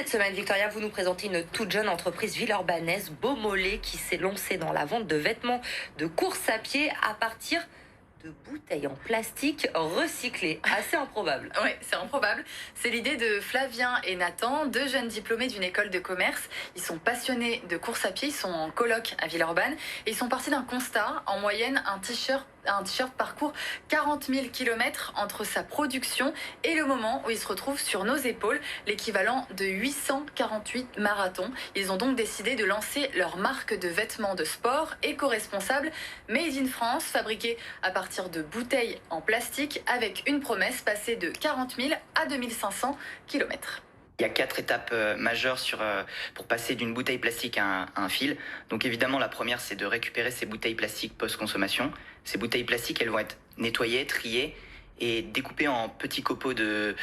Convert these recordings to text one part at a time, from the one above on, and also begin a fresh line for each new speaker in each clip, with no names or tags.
cette semaine, Victoria, vous nous présentez une toute jeune entreprise villeurbannaise, Beaumolet, qui s'est lancée dans la vente de vêtements de course à pied à partir de bouteilles en plastique recyclées. Assez improbable.
Oui, c'est improbable. C'est l'idée de Flavien et Nathan, deux jeunes diplômés d'une école de commerce. Ils sont passionnés de course à pied, ils sont en coloc à Villeurbanne et ils sont partis d'un constat. En moyenne, un t-shirt parcourt 40 000 km entre sa production et le moment où il se retrouve sur nos épaules, l'équivalent de 848 marathons. Ils ont donc décidé de lancer leur marque de vêtements de sport éco-responsable Made in France, fabriquée à partir de bouteilles en plastique, avec une promesse passée de 40 000 à 2500 km.
Il y a 4 étapes majeures pour passer d'une bouteille plastique à un fil. Donc évidemment, la première, c'est de récupérer ces bouteilles plastiques post-consommation. Ces bouteilles plastiques, elles vont être nettoyées, triées et découpées en petits copeaux de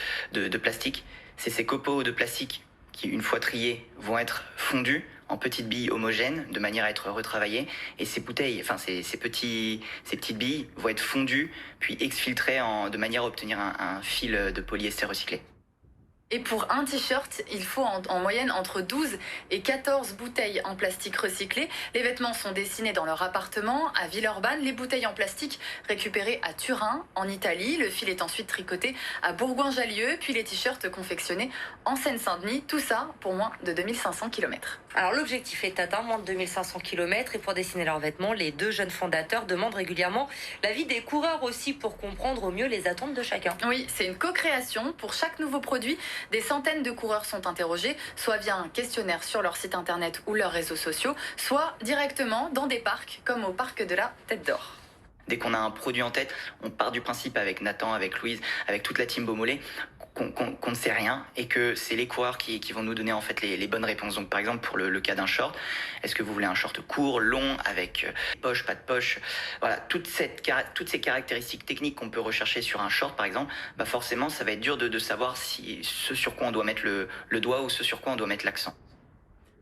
plastique. C'est ces copeaux de plastique qui, une fois triés, vont être fondus en petites billes homogènes de manière à être retravaillées. Et ces bouteilles, enfin ces petites billes vont être fondues puis exfiltrées de manière à obtenir un fil de polyester recyclé.
Et pour un t-shirt, il faut en moyenne entre 12 et 14 bouteilles en plastique recyclé. Les vêtements sont dessinés dans leur appartement à Villeurbanne. Les bouteilles en plastique récupérées à Turin, en Italie. Le fil est ensuite tricoté à Bourgoin-Jallieu. Puis les t-shirts confectionnés en Seine-Saint-Denis. Tout ça pour moins de 2500 km.
Alors l'objectif est atteint, moins de 2500 km. Et pour dessiner leurs vêtements, les deux jeunes fondateurs demandent régulièrement l'avis des coureurs aussi pour comprendre au mieux les attentes de chacun.
Oui, c'est une co-création. Pour chaque nouveau produit, des centaines de coureurs sont interrogés, soit via un questionnaire sur leur site internet ou leurs réseaux sociaux, soit directement dans des parcs, comme au parc de la Tête d'Or.
Dès qu'on a un produit en tête, on part du principe avec Nathan, avec Louise, avec toute la team Beaumolet, qu'on ne sait rien et que c'est les coureurs qui vont nous donner en fait les bonnes réponses. Donc par exemple pour le cas d'un short, est-ce que vous voulez un short court, long, avec poche, pas de poche, voilà, toutes ces caractéristiques techniques qu'on peut rechercher sur un short par exemple, bah forcément ça va être dur de savoir si ce sur quoi on doit mettre le doigt ou ce sur quoi on doit mettre l'accent.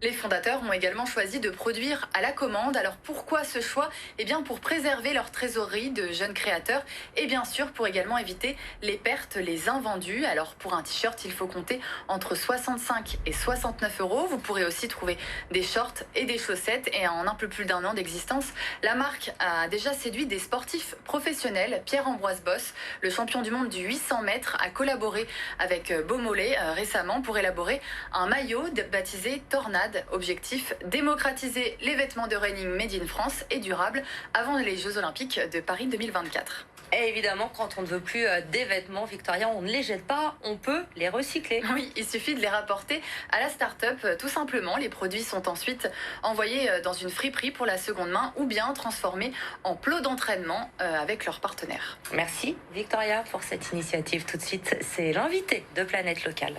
Les fondateurs ont également choisi de produire à la commande. Alors pourquoi ce choix? Eh bien pour préserver leur trésorerie de jeunes créateurs et bien sûr pour également éviter les pertes, les invendus. Alors pour un t-shirt, il faut compter entre 65 et 69 euros. Vous pourrez aussi trouver des shorts et des chaussettes. Et en un peu plus d'un an d'existence, la marque a déjà séduit des sportifs professionnels. Pierre-Ambroise Boss, le champion du monde du 800 mètres, a collaboré avec Beaumolet récemment pour élaborer un maillot baptisé Tornade. Objectif, démocratiser les vêtements de running made in France et durables avant les Jeux Olympiques de Paris 2024.
Et évidemment, quand on ne veut plus des vêtements, Victoria, on ne les jette pas, on peut les recycler.
Oui, il suffit de les rapporter à la start-up, tout simplement. Les produits sont ensuite envoyés dans une friperie pour la seconde main ou bien transformés en plots d'entraînement avec leurs partenaires.
Merci Victoria pour cette initiative. Tout de suite, c'est l'invité de Planète Locale.